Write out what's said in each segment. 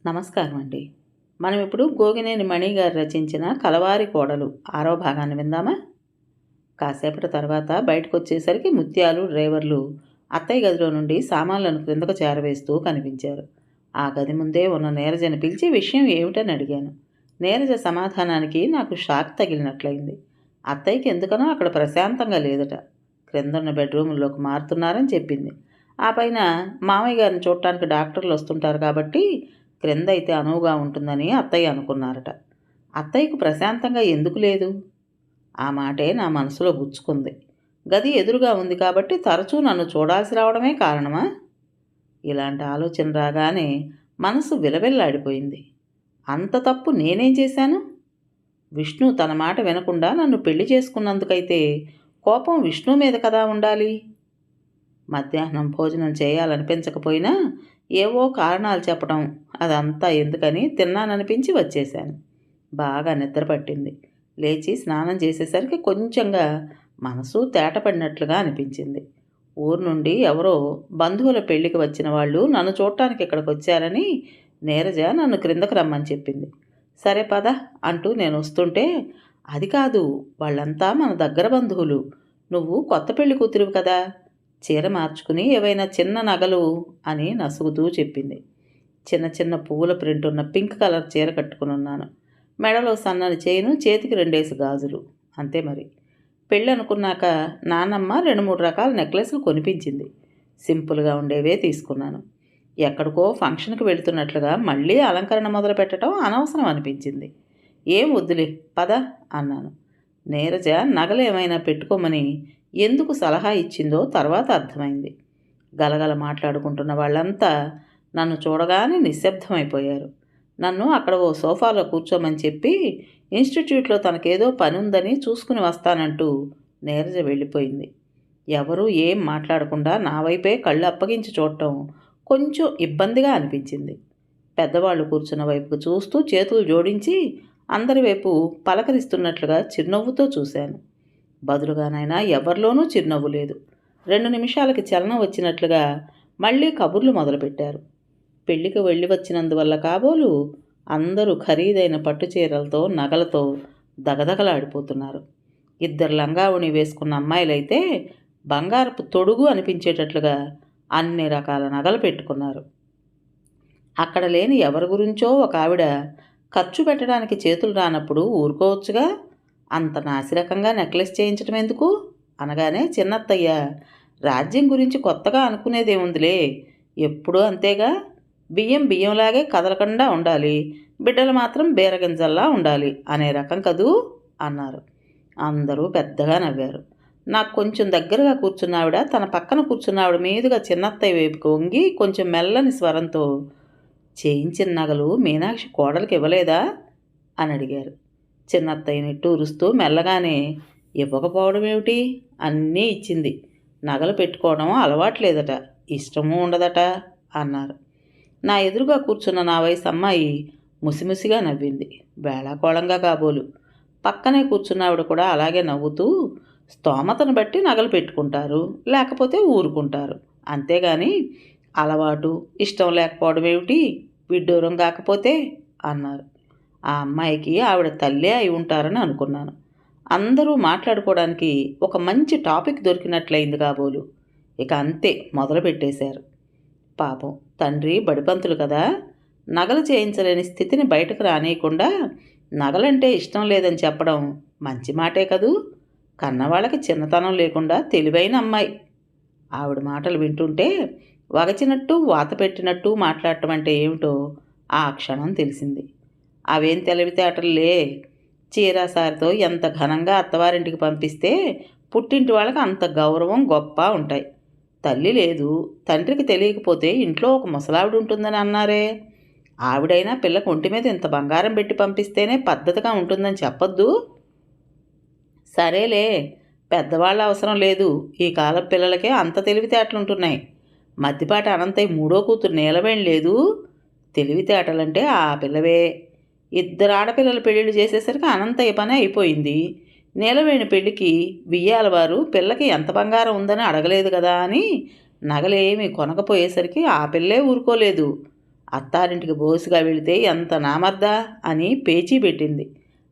నమస్కారం అండి. మనం ఇప్పుడు గోగినేని మణి గారు రచించిన 'కలవారి కోడలు' 6వ భాగాన్ని విందామా? కాసేపటి తర్వాత బయటకొచ్చేసరికి ముత్యాలు, డ్రైవర్లు అత్తయ్య గదిలో నుండి సామాన్లను క్రిందకు చేరవేస్తూ కనిపించారు. ఆ గది ముందే ఉన్న నీరజని పిలిచి విషయం ఏమిటని అడిగాను. నీరజ సమాధానానికి నాకు షాక్ తగిలినట్లయింది. అత్తయ్యకి ఎందుకనో అక్కడ ప్రశాంతంగా లేదట. క్రిందున్న బెడ్రూముల్లోకి మారుతున్నారని చెప్పింది. ఆ పైన మామయ్య గారిని చూడటానికి డాక్టర్లు వస్తుంటారు కాబట్టి క్రింద అయితే అనువుగా ఉంటుందని అత్తయ్య అనుకున్నారట. అత్తయ్యకు ప్రశాంతంగా ఎందుకు లేదు? ఆ మాటే నా మనసులో గుచ్చుకుంది. గది ఎదురుగా ఉంది కాబట్టి తరచూ నన్ను చూడాల్సి రావడమే కారణమా? ఇలాంటి ఆలోచన రాగానే మనసు విలవిల్లాడిపోయింది. అంత తప్పు నేనేం చేశాను? విష్ణు తన మాట వినకుండా నన్ను పెళ్లి చేసుకున్నందుకైతే కోపం విష్ణు మీద కదా ఉండాలి. మధ్యాహ్నం భోజనం చేయాలనిపించకపోయినా ఏవో కారణాలు చెప్పడం అదంతా ఎందుకని తిన్నాననిపించి వచ్చేశాను. బాగా నిద్ర పట్టింది. లేచి స్నానం చేసేసరికి కొంచెంగా మనసు తేటపడినట్లుగా అనిపించింది. ఊరు నుండి ఎవరో బంధువుల పెళ్లికి వచ్చిన వాళ్ళు నన్ను చూడటానికి ఇక్కడికి వచ్చారని నీరజ నన్ను క్రిందకు రమ్మని చెప్పింది. సరే పద అంటూ నేను వస్తుంటే, అది కాదు, వాళ్ళంతా మన దగ్గర బంధువులు, నువ్వు కొత్త పెళ్లి కూతురువు కదా, చీర మార్చుకుని ఏవైనా చిన్న నగలు అని నసుగుతూ చెప్పింది. చిన్న చిన్న పువ్వుల ప్రింట్ ఉన్న పింక్ కలర్ చీర కట్టుకుని ఉన్నాను. మెడలో సన్నని చైను, చేతికి 2 గాజులు, అంతే మరి. పెళ్ళి అనుకున్నాక నాన్నమ్మ 2-3 రకాల నెక్లెస్లు కొనిపించింది. సింపుల్గా ఉండేవే తీసుకున్నాను. ఎక్కడికో ఫంక్షన్కి వెళుతున్నట్లుగా మళ్ళీ అలంకరణ మొదలు పెట్టడం అనవసరం అనిపించింది. ఏం వద్దులే పద అన్నాను. నీరజ నగలు ఏమైనా పెట్టుకోమని ఎందుకు సలహా ఇచ్చిందో తర్వాత అర్థమైంది. గలగల మాట్లాడుకుంటున్న వాళ్ళంతా నన్ను చూడగానే నిశ్శబ్దమైపోయారు. నన్ను అక్కడ ఓ సోఫాలో కూర్చోమని చెప్పి ఇన్స్టిట్యూట్లో తనకేదో పని ఉందని చూసుకుని వస్తానంటూ నీరజ వెళ్ళిపోయింది. ఎవరూ ఏం మాట్లాడకుండా నా వైపే కళ్ళు అప్పగించి చూడటం కొంచెం ఇబ్బందిగా అనిపించింది. పెద్దవాళ్ళు కూర్చున్న వైపుకు చూస్తూ చేతులు జోడించి అందరి వైపు పలకరిస్తున్నట్లుగా చిరునవ్వుతో చూశాను. బదులుగానైనా ఎవరిలోనూ చిరునవ్వు లేదు. 2 నిమిషాలకి చలనం వచ్చినట్లుగా మళ్ళీ కబుర్లు మొదలుపెట్టారు. పెళ్లికి వెళ్ళి వచ్చినందువల్ల కాబోలు అందరూ ఖరీదైన పట్టుచీరలతో, నగలతో దగదగలాడిపోతున్నారు. 2 లంగావుణి వేసుకున్న అమ్మాయిలైతే బంగారపు తొడుగు అనిపించేటట్లుగా అన్ని రకాల నగలు పెట్టుకున్నారు. అక్కడ లేని ఎవరి గురించో ఒక ఆవిడ ఖర్చు పెట్టడానికి చేతులు రానప్పుడు ఊరుకోవచ్చుగా, అంత నాసిరకంగా నెక్లెస్ చేయించడం ఎందుకు అనగానే చిన్నత్తయ్య, రాజ్యం గురించి కొత్తగా అనుకునేదేముందిలే, ఎప్పుడూ అంతేగా, బియ్యం బియ్యంలాగే కదలకుండా ఉండాలి, బిడ్డలు మాత్రం బీరగింజల్లా ఉండాలి అనే రకం కదూ అన్నారు. అందరూ పెద్దగా నవ్వారు. నాకు కొంచెం దగ్గరగా కూర్చున్నావిడ తన పక్కన కూర్చున్నావిడ మీదుగా చిన్నత్తయ్య వైపుకు వంగి కొంచెం మెల్లని స్వరంతో, చేయించిన నగలు మీనాక్షి కోడలికి ఇవ్వలేదా అని అడిగారు. చిన్నత్తయ్య నిట్టూరుస్తూ మెల్లగానే, ఇవ్వకపోవడం ఏమిటి, అన్నీ ఇచ్చింది, నగలు పెట్టుకోవడం అలవాట్లేదట, ఇష్టమూ ఉండదట అన్నారు. నా ఎదురుగా కూర్చున్న నా వయసు అమ్మాయి ముసిముసిగా నవ్వింది. వేళాకోళంగా కాబోలు. పక్కనే కూర్చున్నావిడ కూడా అలాగే నవ్వుతూ, స్తోమతను బట్టి నగలు పెట్టుకుంటారు, లేకపోతే ఊరుకుంటారు, అంతేగాని అలవాటు ఇష్టం లేకపోవడం ఏమిటి, విడ్డూరం కాకపోతే అన్నారు. ఆ అమ్మాయికి ఆవిడ తల్లే అయి ఉంటారని అనుకున్నాను. అందరూ మాట్లాడుకోవడానికి ఒక మంచి టాపిక్ దొరికినట్లయింది కాబోలు. ఇక అంతే మొదలు పెట్టేశారు. పాపం తండ్రి బడిపంతులు కదా, నగలు చేయించలేని స్థితిని బయటకు రానియకుండా నగలంటే ఇష్టం లేదని చెప్పడం మంచి మాటే కదూ. కన్నవాళ్ళకి చిన్నతనం లేకుండా తెలివైన అమ్మాయి. ఆవిడ మాటలు వింటుంటే వగచినట్టు వాత పెట్టినట్టు మాట్లాడటం అంటే ఏమిటో ఆ క్షణం తెలిసింది. అవేం తెలివితేటలులే, చీరాసారితో ఎంత ఘనంగా అత్తవారింటికి పంపిస్తే పుట్టింటి వాళ్ళకి అంత గౌరవం గొప్ప ఉంటాయి. తల్లి లేదు, తండ్రికి తెలియకపోతే ఇంట్లో ఒక ముసలావిడ ఉంటుందని అన్నారే, ఆవిడైనా పిల్లకు ఒంటి మీద ఇంత బంగారం పెట్టి పంపిస్తేనే పద్ధతిగా ఉంటుందని చెప్పొద్దు. సరేలే, పెద్దవాళ్ళ అవసరం లేదు, ఈ కాలం పిల్లలకే అంత తెలివితేటలుంటున్నాయి. మద్దిపాటి అనంతయ్య 3వ కూతురు నీలవేణి లేదు, తెలివితేటలంటే ఆ పిల్లవే. 2 ఆడపిల్లల పెళ్ళిళ్ళు చేసేసరికి అనంతయ్య పని అయిపోయింది. నీలవేణి పెళ్ళికి బియ్యాల వారు పిల్లకి ఎంత బంగారం ఉందని అడగలేదు కదా అని నగలేమీ కొనకపోయేసరికి ఆ పిల్లే ఊరుకోలేదు. అత్తారింటికి బోసుగా వెళితే ఎంత నామర్దా అని పేచీ పెట్టింది.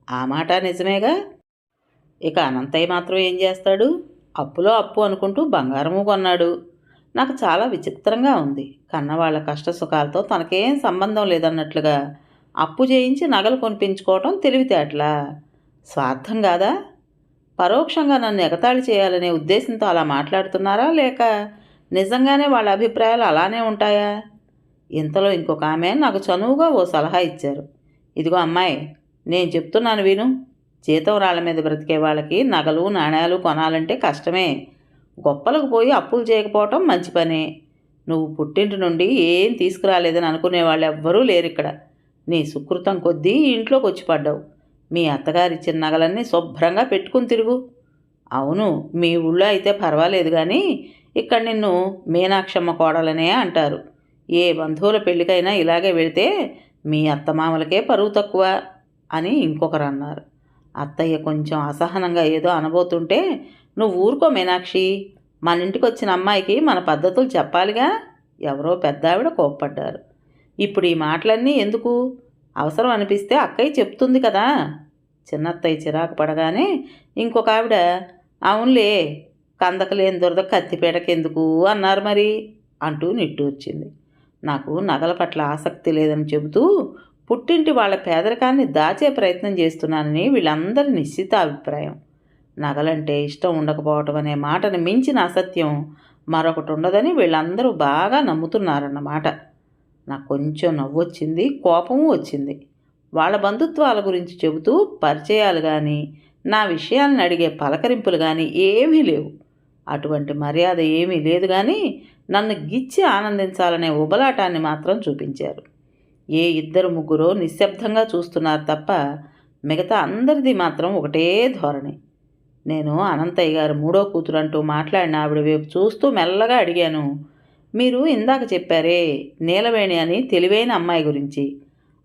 ఆ మాట నిజమేగా. ఇక అనంతయ్య మాత్రం ఏం చేస్తాడు? అప్పులో అప్పు అనుకుంటూ బంగారము కొన్నాడు. నాకు చాలా విచిత్రంగా ఉంది. కన్నవాళ్ల కష్టసుఖాలతో తనకేం సంబంధం లేదన్నట్లుగా అప్పు చేయించి నగలు కొనిపించుకోవటం తెలివితేటలా? స్వార్థం కాదా? పరోక్షంగా నన్ను ఎగతాళి చేయాలనే ఉద్దేశంతో అలా మాట్లాడుతున్నారా, లేక నిజంగానే వాళ్ళ అభిప్రాయాలు అలానే ఉంటాయా? ఇంతలో ఇంకొక ఆమె నాకు చనువుగా ఓ సలహా ఇచ్చారు. ఇదిగో అమ్మాయి, నేను చెప్తున్నాను విను. జీతం రాళ్ల మీద బ్రతికే వాళ్ళకి నగలు నాణ్యాలు కొనాలంటే కష్టమే. గొప్పలకు పోయి అప్పులు చేయకపోవటం మంచి పనే. నువ్వు పుట్టింటి నుండి ఏం తీసుకురాలేదని అనుకునే వాళ్ళు ఎవ్వరూ లేరిక్కడ. నీ సుకృతం కొద్దీ ఇంట్లోకి వచ్చి పడ్డావు. మీ అత్తగారిచ్చిన నగలన్నీ శుభ్రంగా పెట్టుకుని తిరుగు. అవును, మీ ఊళ్ళో అయితే పర్వాలేదు, కానీ ఇక్కడ నిన్ను మీనాక్షమ్మ కోడలనే అంటారు. ఏ బంధువుల పెళ్ళికైనా ఇలాగే వెళితే మీ అత్తమామలకే పరువు తక్కువ అని ఇంకొకరు అన్నారు. అత్తయ్య కొంచెం అసహనంగా ఏదో అనబోతుంటే, నువ్వు ఊరుకో మీనాక్షి, మన ఇంటికి వచ్చిన అమ్మాయికి మన పద్ధతులు చెప్పాలిగా. ఎవరో పెద్దావిడ కోప్పడ్డారు. ఇప్పుడు ఈ మాటలన్నీ ఎందుకు? అవసరం అనిపిస్తే అక్కయ్య చెప్తుంది కదా. చిన్నత్తయ్య చిరాకు పడగానే ఇంకొక ఆవిడ, అవునులే, కందకలేని దురద కత్తిపేటకెందుకు అన్నారు మరి అంటూ నిట్టూర్చింది. నాకు నగల పట్ల ఆసక్తి లేదని చెబుతూ పుట్టింటి వాళ్ళ పేదరికాన్ని దాచే ప్రయత్నం చేస్తున్నానని వీళ్ళందరి నిశ్చిత అభిప్రాయం. నగలంటే ఇష్టం ఉండకపోవటం అనే మాటను మించిన అసత్యం మరొకటి ఉండదని వీళ్ళందరూ బాగా నమ్ముతున్నారన్నమాట. నాకు కొంచెం నవ్వొచ్చింది, కోపము వచ్చింది. వాళ్ళ బంధుత్వాల గురించి చెబుతూ పరిచయాలు కానీ, నా విషయాలను అడిగే పలకరింపులు కానీ ఏమీ లేవు. అటువంటి మర్యాద ఏమీ లేదు, కానీ నన్ను గిచ్చి ఆనందించాలనే ఉబలాటాన్ని మాత్రం చూపించారు. ఏ ఇద్దరు ముగ్గురో నిశ్శబ్దంగా చూస్తున్నారు తప్ప మిగతా అందరిది మాత్రం ఒకటే ధోరణి. నేను అనంతయ్య గారు మూడో కూతురు అంటూ మాట్లాడిన ఆవిడ వైపు చూస్తూ మెల్లగా అడిగాను, మీరు ఇందాక చెప్పారే నీలవేణి అని తెలివైన అమ్మాయి గురించి,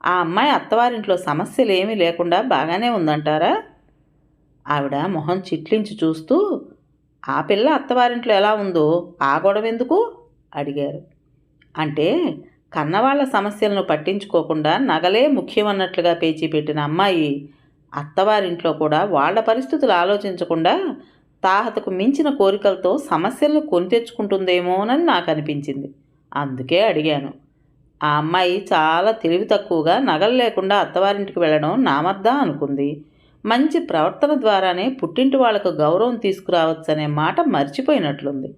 ఆ అమ్మాయి అత్తవారింట్లో సమస్యలు ఏమీ లేకుండా బాగానే ఉందంటారా? ఆవిడ మొహం చిట్లించి చూస్తూ, ఆ పిల్ల అత్తవారింట్లో ఎలా ఉందో ఆ గొడవ ఎందుకు అడిగారు. అంటే కన్నవాళ్ల సమస్యలను పట్టించుకోకుండా నగలే ముఖ్యమన్నట్లుగా పేచీ పెట్టిన అమ్మాయి అత్తవారింట్లో కూడా వాళ్ల పరిస్థితులు ఆలోచించకుండా తాహతకు మించిన కోరికలతో సమస్యలను కొని తెచ్చుకుంటుందేమోనని నాకు అనిపించింది. అందుకే అడిగాను. ఆ అమ్మాయి చాలా తెలివి తక్కువగా నగలు లేకుండా అత్తవారింటికి వెళ్ళడం నామర్దా అనుకుంది. మంచి ప్రవర్తన ద్వారానే పుట్టింటి వాళ్లకు గౌరవం తీసుకురావచ్చనే మాట మర్చిపోయినట్లుంది.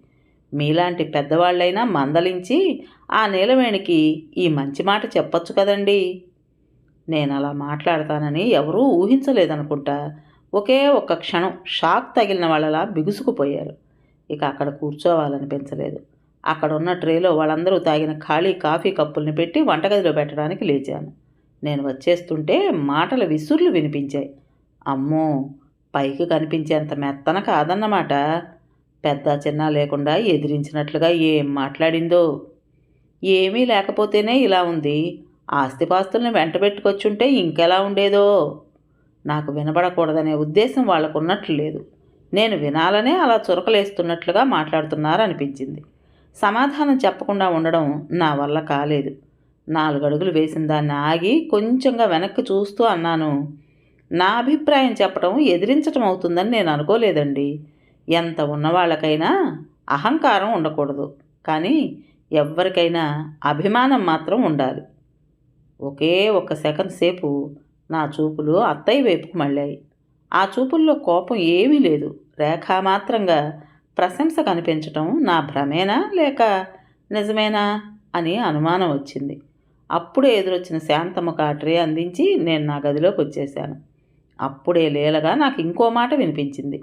మీలాంటి పెద్దవాళ్ళైనా మందలించి ఆ నీలవేణికి ఈ మంచి మాట చెప్పొచ్చు కదండి. నేను అలా మాట్లాడతానని ఎవరూ ఊహించలేదనుకుంటా. ఒకే ఒక్క క్షణం షాక్ తగిలిన వాళ్ళలా బిగుసుకుపోయారు. ఇక అక్కడ కూర్చోవాలనిపించలేదు. అక్కడున్న ట్రేలో వాళ్ళందరూ తాగిన ఖాళీ కాఫీ కప్పుల్ని పెట్టి వంటగదిలో పెట్టడానికి లేచాను. నేను వచ్చేస్తుంటే మాటల విసుర్లు వినిపించాయి. అమ్మో, పైకి కనిపించేంత మెత్తన కాదన్నమాట. పెద్ద చిన్న లేకుండా ఎదిరించినట్లుగా ఏం మాట్లాడిందో. ఏమీ లేకపోతేనే ఇలా ఉంది, ఆస్తిపాస్తుల్ని వెంటబెట్టుకొచ్చుంటే ఇంకెలా ఉండేదో. నాకు వినబడకూడదనే ఉద్దేశం వాళ్ళకు ఉన్నట్లు లేదు. నేను వినాలనే అలా చురకలేస్తున్నట్లుగా మాట్లాడుతున్నారనిపించింది. సమాధానం చెప్పకుండా ఉండడం నా వల్ల కాలేదు. 4 అడుగులు వేసిన దాన్ని ఆగి కొంచెంగా వెనక్కి చూస్తూ అన్నాను, నా అభిప్రాయం చెప్పడం ఎదిరించటం అవుతుందని నేను అనుకోలేదండి. ఎంత ఉన్నవాళ్ళకైనా అహంకారం ఉండకూడదు, కానీ ఎవ్వరికైనా అభిమానం మాత్రం ఉండాలి. ఒకే ఒక్క సెకండ్ సేపు నా చూపులు అత్తయ్య వైపుకు మళ్ళాయి. ఆ చూపుల్లో కోపం ఏమీ లేదు, రేఖామాత్రంగా ప్రశంస కనిపించటం నా భ్రమేనా లేక నిజమేనా అని అనుమానం వచ్చింది. అప్పుడే ఎదురొచ్చిన శాంతమ్మకు ఆ ట్రే అందించి నేను నా గదిలోకి వచ్చేశాను. అప్పుడే లీలగా నాకు ఇంకో మాట వినిపించింది.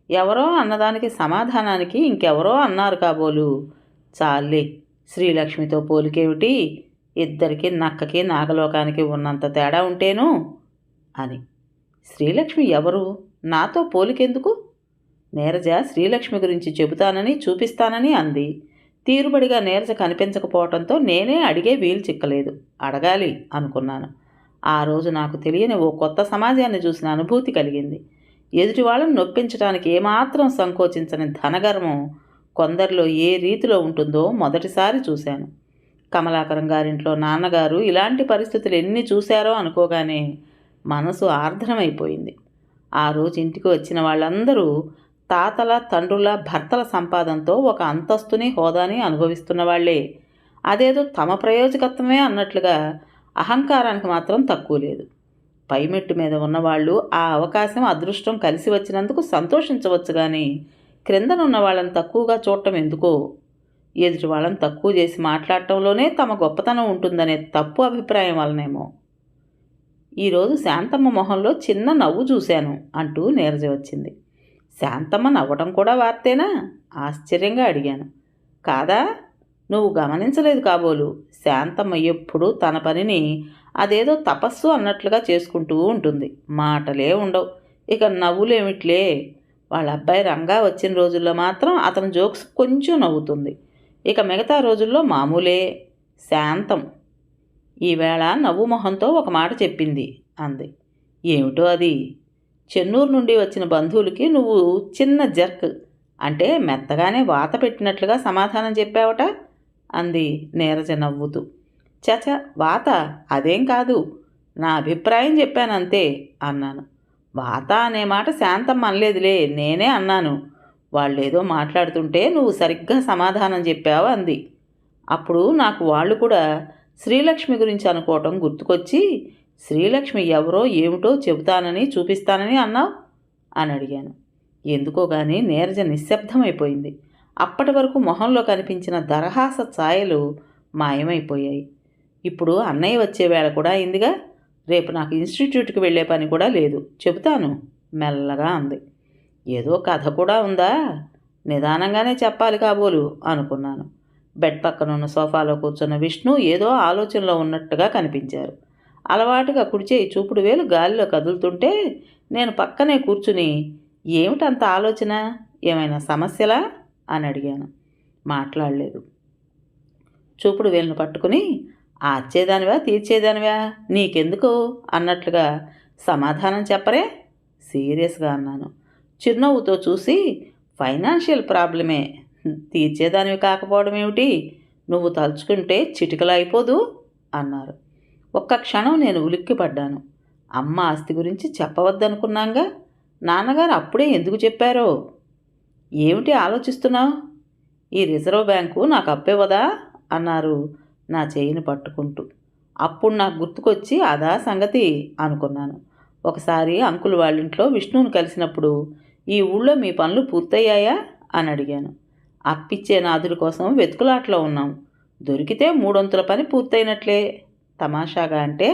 ఎవరో అన్నదానికి సమాధానానికి ఇంకెవరో అన్నారు కాబోలు. చాలే, శ్రీలక్ష్మితో పోలికేమిటి, ఇద్దరికి నక్కకి నాగలోకానికి ఉన్నంత తేడా ఉంటేను అని. శ్రీలక్ష్మి ఎవరు? నాతో పోలికెందుకు? నీరజ శ్రీలక్ష్మి గురించి చెబుతానని చూపిస్తానని అంది. తీరుబడిగా నీరజ కనిపించకపోవడంతో నేనే అడిగే వీలు చిక్కలేదు. అడగాలి అనుకున్నాను. ఆ రోజు నాకు తెలియని ఓ కొత్త సమాజాన్ని చూసిన అనుభూతి కలిగింది. ఎదుటి వాళ్ళని నొప్పించడానికి ఏమాత్రం సంకోచించని ధనగర్వం కొందరిలో ఏ రీతిలో ఉంటుందో మొదటిసారి చూశాను. కమలాకరం గారింట్లో నాన్నగారు ఇలాంటి పరిస్థితులు ఎన్ని చూశారో అనుకోగానే మనసు ఆర్ద్రమైపోయింది. ఆ రోజు ఇంటికి వచ్చిన వాళ్ళందరూ తాతల, తండ్రుల, భర్తల సంపాదనతో ఒక అంతస్తుని, హోదాని అనుభవిస్తున్న వాళ్లే. అదేదో తమ ప్రయోజకత్వమే అన్నట్లుగా అహంకారానికి మాత్రం తక్కువ లేదు. పైమెట్టు మీద ఉన్నవాళ్ళు ఆ అవకాశం, అదృష్టం కలిసి వచ్చినందుకు సంతోషించవచ్చు, కానీ క్రిందనున్న వాళ్ళని తక్కువగా చూడటం ఎందుకో, ఎదుటి వాళ్ళని తక్కువ చేసి మాట్లాడటంలోనే తమ గొప్పతనం ఉంటుందనే తప్పు అభిప్రాయం వలనేమో. ఈరోజు శాంతమ్మ మొహంలో చిన్న నవ్వు చూశాను అంటూ నీరజ వచ్చింది. శాంతమ్మ నవ్వడం కూడా వార్తేనా? ఆశ్చర్యంగా అడిగాను. కాదా? నువ్వు గమనించలేదు కాబోలు. శాంతమ్మ ఎప్పుడూ తన పనిని అదేదో తపస్సు అన్నట్లుగా చేసుకుంటూ ఉంటుంది. మాటలే ఉండవు, ఇక నవ్వులేమిట్లే. వాళ్ళ అబ్బాయి రంగా వచ్చిన రోజుల్లో మాత్రం అతని జోక్స్ కొంచెం నవ్వుతుంది, ఇక మిగతా రోజుల్లో మామూలే. శాంతం ఈవేళ నవ్వు మొహంతో ఒక మాట చెప్పింది అంది. ఏమిటో అది? చెన్నూరు నుండి వచ్చిన బంధువులకి నువ్వు చిన్న జర్క్ అంటే మెత్తగానే వాత పెట్టినట్లుగా సమాధానం చెప్పావట అంది నీరజ నవ్వుతూ. చచ, వాత అదేం కాదు, నా అభిప్రాయం చెప్పానంతే అన్నాను. వాత అనే మాట శాంతమ్మ అనలేదులే, నేనే అన్నాను. వాళ్ళేదో మాట్లాడుతుంటే నువ్వు సరిగ్గా సమాధానం చెప్పావు అంది. అప్పుడు నాకు వాళ్ళు కూడా శ్రీలక్ష్మి గురించి అనుకోవటం గుర్తుకొచ్చి, శ్రీలక్ష్మి ఎవరో ఏమిటో చెబుతానని, చూపిస్తానని అన్నావు అని అడిగాను. ఎందుకో గాని నీరజ నిశ్శబ్దమైపోయింది. అప్పటి వరకు మొహంలో కనిపించిన దరహాస ఛాయలు మాయమైపోయాయి. ఇప్పుడు అన్నయ్య వచ్చే వేళ కూడా అయిందిగా, రేపు నాకు ఇన్స్టిట్యూట్కి వెళ్ళే పని కూడా లేదు, చెబుతాను మెల్లగా అంది. ఏదో కథ కూడా ఉందా? నిదానంగానే చెప్పాలి కాబోలు అనుకున్నాను. బెడ్ పక్కనున్న సోఫాలో కూర్చున్న విష్ణు ఏదో ఆలోచనలో ఉన్నట్టుగా కనిపించారు. అలవాటుగా కుడిచేయి చూపుడు వేలు గాలిలో కదులుతుంటే నేను పక్కనే కూర్చుని, ఏమిటంత ఆలోచన, ఏమైనా సమస్యలా అని అడిగాను. మాట్లాడలేదు. చూపుడు వేలును పట్టుకుని, ఆర్చేదానివా తీర్చేదానివా నీకెందుకు అన్నట్లుగా సమాధానం చెప్పరే సీరియస్గా అన్నాను. చిరునవ్వుతో చూసి, ఫైనాన్షియల్ ప్రాబ్లమే, తీర్చేదానివి కాకపోవడం ఏమిటి, నువ్వు తలుచుకుంటే చిటికలు అయిపోదు అన్నారు. ఒక్క క్షణం నేను ఉలిక్కిపడ్డాను. అమ్మ ఆస్తి గురించి చెప్పవద్దనుకున్నాంగా, నాన్నగారు అప్పుడే ఎందుకు చెప్పారో. ఏమిటి ఆలోచిస్తున్నావు? ఈ రిజర్వ్ బ్యాంకు నాకు అప్పివ్వదా అన్నారు నా చేయిని పట్టుకుంటూ. అప్పుడు నాకు గుర్తుకొచ్చి అదా సంగతి అనుకున్నాను. ఒకసారి అంకుల్ వాళ్ళింట్లో విష్ణువుని కలిసినప్పుడు, ఈ ఊళ్ళో మీ పనులు పూర్తయ్యాయా అని అడిగాను. అప్పిచ్చే నాదుల కోసం వెతుకులాట్లో ఉన్నాం, దొరికితే 3 పని పూర్తయినట్లే తమాషాగా అంటే,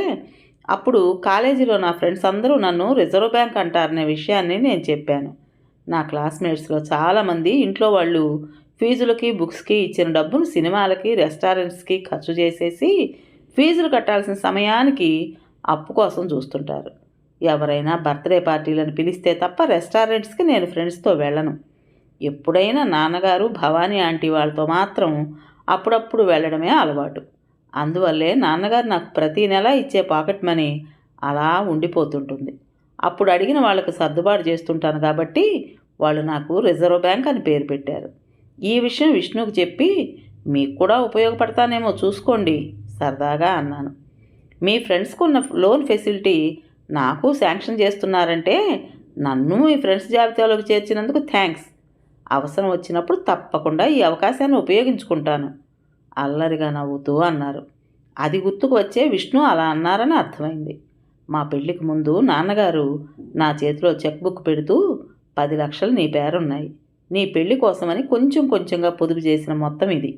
అప్పుడు కాలేజీలో నా ఫ్రెండ్స్ అందరూ నన్ను రిజర్వ్ బ్యాంక్ అంటారనే విషయాన్ని నేను చెప్పాను. నా క్లాస్మేట్స్లో చాలామంది ఇంట్లో వాళ్ళు ఫీజులకి, బుక్స్కి ఇచ్చిన డబ్బును సినిమాలకి, రెస్టారెంట్స్కి ఖర్చు చేసేసి ఫీజులు కట్టాల్సిన సమయానికి అప్పు కోసం చూస్తుంటారు. ఎవరైనా బర్త్డే పార్టీలను పిలిస్తే తప్ప రెస్టారెంట్స్కి నేను ఫ్రెండ్స్తో వెళ్ళను. ఎప్పుడైనా నాన్నగారు, భవానీ ఆంటీ వాళ్ళతో మాత్రం అప్పుడప్పుడు వెళ్ళడమే అలవాటు. అందువల్లే నాన్నగారు నాకు ప్రతీ నెల ఇచ్చే పాకెట్ మనీ అలా ఉండిపోతుంటుంది. అప్పుడు అడిగిన వాళ్ళకు సర్దుబాటు చేస్తుంటాను కాబట్టి వాళ్ళు నాకు రిజర్వ్ బ్యాంక్ అని పేరు పెట్టారు. ఈ విషయం విష్ణువుకి చెప్పి, మీకు కూడా ఉపయోగపడతానేమో చూసుకోండి సరదాగా అన్నాను. మీ ఫ్రెండ్స్కు ఉన్న లోన్ ఫెసిలిటీ నాకు శాంక్షన్ చేస్తున్నారంటే నన్ను మీ ఫ్రెండ్స్ జాబితాలోకి చేర్చినందుకు థ్యాంక్స్. అవసరం వచ్చినప్పుడు తప్పకుండా ఈ అవకాశాన్ని ఉపయోగించుకుంటాను అల్లరిగా నవ్వుతూ అన్నారు. అది గుర్తుకు వచ్చే విష్ణు అలా అన్నారని అర్థమైంది. మా పెళ్లికి ముందు నాన్నగారు నా చేతిలో చెక్ బుక్ పెడుతూ, 10 లక్షలు నీ పేరున్నాయి, నీ పెళ్లి కోసమని కొంచెం కొంచెంగా పొదుపు చేసిన మొత్తం ఇది.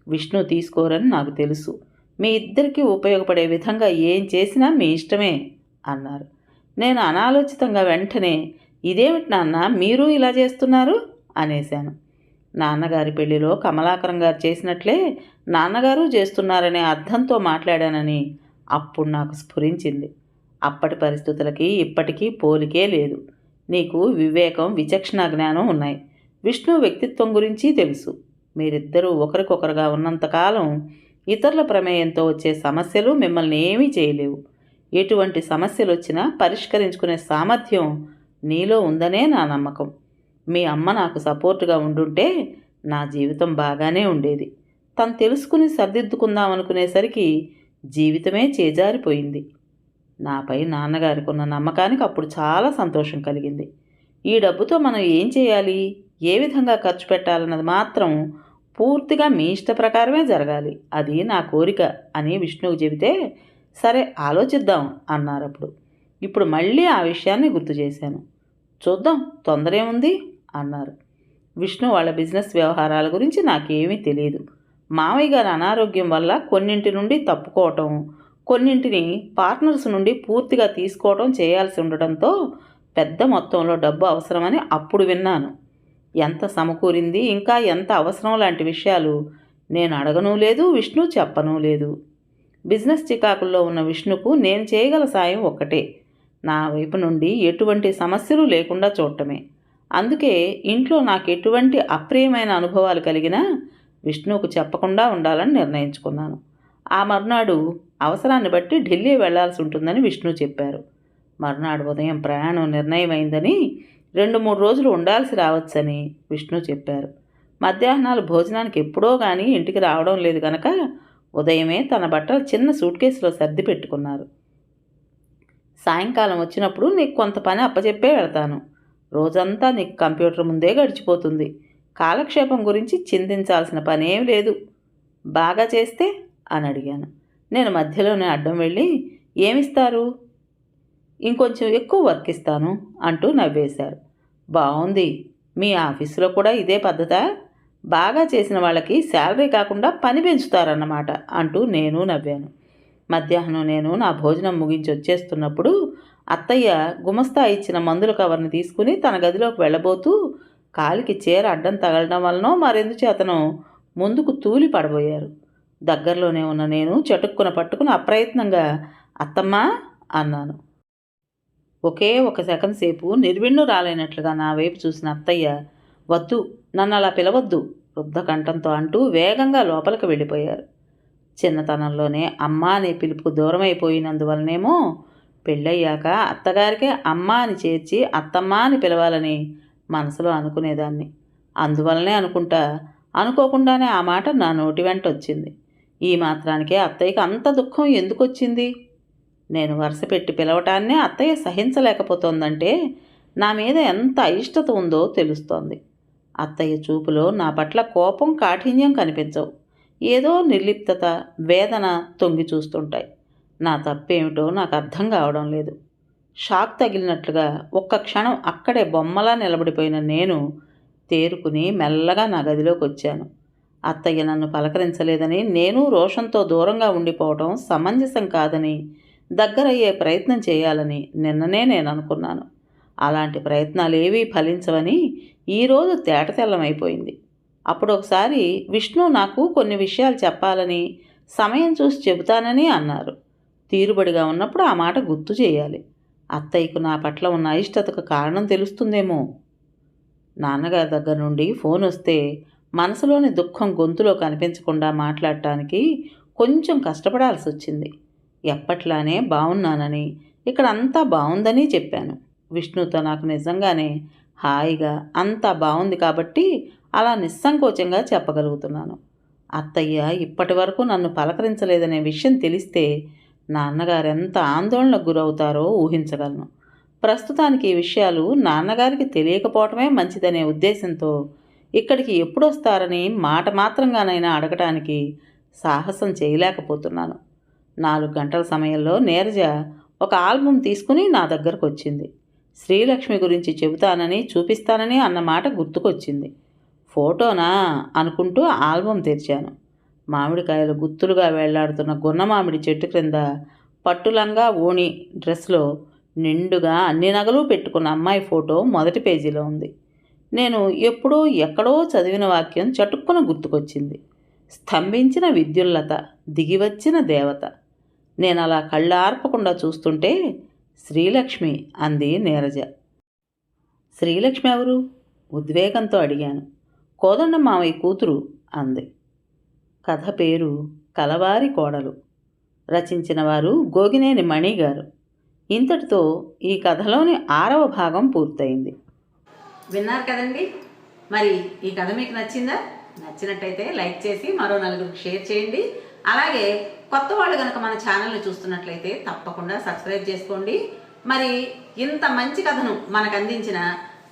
విష్ణు తీసుకోరని నాకు తెలుసు, మీ ఇద్దరికీ ఉపయోగపడే విధంగా ఏం చేసినా మీ ఇష్టమే అన్నారు. నేను అనాలోచితంగా వెంటనే, ఇదేమిటి నాన్న మీరు ఇలా చేస్తున్నారు అనేశాను. నాన్నగారి పెళ్లిలో కమలాకరం గారు చేసినట్లే నాన్నగారు చేస్తున్నారనే అర్థంతో మాట్లాడానని అప్పుడు నాకు స్ఫురించింది. అప్పటి పరిస్థితులకి ఇప్పటికీ పోలికే లేదు. నీకు వివేకం, విచక్షణ జ్ఞానం ఉన్నాయి. విష్ణు వ్యక్తిత్వం గురించి తెలుసు. మీరిద్దరూ ఒకరికొకరుగా ఉన్నంతకాలం ఇతరుల ప్రమేయంతో వచ్చే సమస్యలు మిమ్మల్ని ఏమీ చేయలేవు. ఎటువంటి సమస్యలు వచ్చినా పరిష్కరించుకునే సామర్థ్యం నీలో ఉందనే నా నమ్మకం. మీ అమ్మ నాకు సపోర్టుగా ఉండుంటే నా జీవితం బాగానే ఉండేది. తను తెలుసుకుని సర్దిద్దుకుందాం అనుకునేసరికి జీవితమే చేజారిపోయింది. నాపై నాన్నగారికి ఉన్న నమ్మకానికి అప్పుడు చాలా సంతోషం కలిగింది. ఈ డబ్బుతో మనం ఏం చేయాలి, ఏ విధంగా ఖర్చు పెట్టాలన్నది మాత్రం పూర్తిగా మీ ఇష్ట ప్రకారమే జరగాలి, అది నా కోరిక అని విష్ణువుకి చెబితే, సరే ఆలోచిద్దాం అన్నారప్పుడు. ఇప్పుడు మళ్ళీ ఆ విషయాన్ని గుర్తు చేశాను. చూద్దాం, తొందర ఏముంది అన్నారు. విష్ణు వాళ్ళ బిజినెస్ వ్యవహారాల గురించి నాకేమీ తెలియదు. మావయ్య గారి అనారోగ్యం వల్ల కొన్నింటి నుండి తప్పుకోవటం, కొన్నింటిని పార్ట్నర్స్ నుండి పూర్తిగా తీసుకోవటం చేయాల్సి ఉండటంతో పెద్ద మొత్తంలో డబ్బు అవసరమని అప్పుడు విన్నాను. ఎంత సమకూరింది, ఇంకా ఎంత అవసరం లాంటి విషయాలు నేను అడగనూ లేదు, విష్ణు చెప్పనూ లేదు. బిజినెస్ చికాకుల్లో ఉన్న విష్ణుకు నేను చేయగల సాయం ఒక్కటే, నా వైపు నుండి ఎటువంటి సమస్యలు లేకుండా చూడటమే. అందుకే ఇంట్లో నాకు ఎటువంటి అప్రియమైన అనుభవాలు కలిగినా విష్ణువుకు చెప్పకుండా ఉండాలని నిర్ణయించుకున్నాను. ఆ మర్నాడు అవసరాన్ని బట్టి ఢిల్లీ వెళ్లాల్సి ఉంటుందని విష్ణు చెప్పారు. మర్నాడు ఉదయం ప్రయాణం నిర్ణయమైందని, 2-3 రోజులు ఉండాల్సి రావచ్చని విష్ణు చెప్పారు. మధ్యాహ్నాలు భోజనానికి ఎప్పుడో కానీ ఇంటికి రావడం లేదు కనుక ఉదయమే తన బట్టలు చిన్న సూట్ కేసులో సర్ది పెట్టుకున్నారు. సాయంకాలం వచ్చినప్పుడు నీకు కొంత పని అప్పచెప్పే వెళ్తాను. రోజంతా నీకు కంప్యూటర్ ముందే గడిచిపోతుంది. కాలక్షేపం గురించి చింతించాల్సిన పనేం లేదు. బాగా చేస్తే అని అడిగాను. నేను మధ్యలోనే అడ్డం వెళ్ళి, ఏమిస్తారు? ఇంకొంచెం ఎక్కువ వర్క్ ఇస్తాను అంటూ నవ్వేశారు. బాగుంది, మీ ఆఫీసులో కూడా ఇదే పద్ధతా? బాగా చేసిన వాళ్ళకి శాలరీ కాకుండా పని పెంచుతారన్నమాట అంటూ నేను నవ్వాను. మధ్యాహ్నం నేను నా భోజనం ముగించి వచ్చేస్తున్నప్పుడు అత్తయ్య గుమస్తా ఇచ్చిన మందుల కవర్ని తీసుకుని తన గదిలోకి వెళ్ళబోతూ కాలికి చీర అడ్డం తగలడం వలనో మరెందుచేతనో ముందుకు తూలి పడబోయారు. దగ్గరలోనే ఉన్న నేను చటుక్కున పట్టుకుని అప్రయత్నంగా అత్తమ్మా అన్నాను. ఒకే ఒక సెకండ్ సేపు నిర్విణ్ణు రాలేనట్లుగా నా వైపు చూసిన అత్తయ్య, వద్దు, నన్ను అలా పిలవద్దు రుద్ధకంఠంతో అంటూ వేగంగా లోపలికి వెళ్ళిపోయారు. చిన్నతనంలోనే అమ్మ అనే పిలుపుకు దూరమైపోయినందువలనేమో పెళ్ళయ్యాక అత్తగారికే అమ్మ అని చేర్చి అత్తమ్మ అని పిలవాలని మనసులో అనుకునేదాన్ని. అందువలనే అనుకుంటా అనుకోకుండానే ఆ మాట నా నోటి వెంట వచ్చింది. ఈ మాత్రానికే అత్తయ్యకి అంత దుఃఖం ఎందుకు వచ్చింది? నేను వరుస పెట్టి పిలవటాన్నే అత్తయ్య సహించలేకపోతోందంటే నా మీద ఎంత అయిష్టత ఉందో తెలుస్తోంది. అత్తయ్య చూపులో నా పట్ల కోపం, కాఠిన్యం కనిపించవు. ఏదో నిర్లిప్తత, వేదన తొంగి చూస్తుంటాయి. నా తప్పేమిటో నాకు అర్థం కావడం లేదు. షాక్ తగిలినట్లుగా ఒక్క క్షణం అక్కడే బొమ్మలా నిలబడిపోయిన నేను తేరుకుని మెల్లగా నా గదిలోకి వచ్చాను. అత్తయ్య నన్ను పలకరించలేదని, నేను రోషంతో దూరంగా ఉండిపోవటం సమంజసం కాదని, దగ్గరయ్యే ప్రయత్నం చేయాలని నిన్ననే నేను అనుకున్నాను. అలాంటి ప్రయత్నాలేవీ ఫలించవని ఈరోజు తేటతెల్లమైపోయింది. అప్పుడు ఒకసారి విష్ణు నాకు కొన్ని విషయాలు చెప్పాలని, సమయం చూసి చెబుతానని అన్నారు. తీరుబడిగా ఉన్నప్పుడు ఆ మాట గుర్తు చేయాలి. అత్తయ్యకు నా పట్ల ఉన్న అయిష్టతకు కారణం తెలుస్తుందేమో. నాన్నగారి దగ్గర నుండి ఫోన్ వస్తే మనసులోని దుఃఖం గొంతులో కనిపించకుండా మాట్లాడటానికి కొంచెం కష్టపడాల్సి వచ్చింది. ఎప్పట్లానే బాగున్నానని, ఇక్కడ అంతా బాగుందని చెప్పాను. విష్ణుతో నాకు నిజంగానే హాయిగా అంతా బాగుంది కాబట్టి అలా నిస్సంకోచంగా చెప్పగలుగుతున్నాను. అత్తయ్య ఇప్పటి వరకు నన్ను పలకరించలేదనే విషయం తెలిస్తే నాన్నగారు ఎంత ఆందోళనకు గురవుతారో ఊహించగలను. ప్రస్తుతానికి ఈ విషయాలు నాన్నగారికి తెలియకపోవటమే మంచిదనే ఉద్దేశంతో ఇక్కడికి ఎప్పుడొస్తారని మాట మాత్రంగానైనా అడగటానికి సాహసం చేయలేకపోతున్నాను. 4 గంటల సమయంలో నీరజ ఒక ఆల్బమ్ తీసుకుని నా దగ్గరకు వచ్చింది. శ్రీలక్ష్మి గురించి చెబుతానని, చూపిస్తానని అన్న మాట గుర్తుకొచ్చింది. ఫోటోనా అనుకుంటూ ఆల్బమ్ తెరిచాను. మామిడికాయలు గుత్తులుగా వేళ్లాడుతున్న గున్నమామిడి చెట్టు క్రింద పట్టులంగా ఓణి డ్రెస్లో నిండుగా అన్ని నగలు పెట్టుకున్న అమ్మాయి ఫోటో మొదటి పేజీలో ఉంది. నేను ఎప్పుడో ఎక్కడో చదివిన వాక్యం చటుక్కున గుర్తుకొచ్చింది. స్తంభించిన విద్యుల్లత, దిగివచ్చిన దేవత. నేను అలా కళ్ళార్పకుండా చూస్తుంటే శ్రీలక్ష్మి అంది నీరజ. శ్రీలక్ష్మి ఎవరు? ఉద్వేగంతో అడిగాను. కోదండ మావయ్య కూతురు అంది. కథ పేరు కలవారి కోడలు. రచించిన వారు గోగినేని మణి గారు. ఇంతటితో ఈ కథలోని 6వ భాగం పూర్తయింది. విన్నారు కదండి. మరి ఈ కథ మీకు నచ్చిందా? నచ్చినట్టయితే లైక్ చేసి మరో నలుగురికి షేర్ చేయండి. అలాగే కొత్త వాళ్ళు కనుక మన ఛానల్ని చూస్తున్నట్లయితే తప్పకుండా సబ్స్క్రైబ్ చేసుకోండి. మరి ఇంత మంచి కథను మనకు అందించిన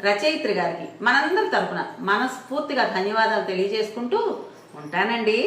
రచయిత్రి గారికి మనందరి తరపున మనస్ఫూర్తిగా ధన్యవాదాలు తెలియజేసుకుంటూ ఉంటానండి.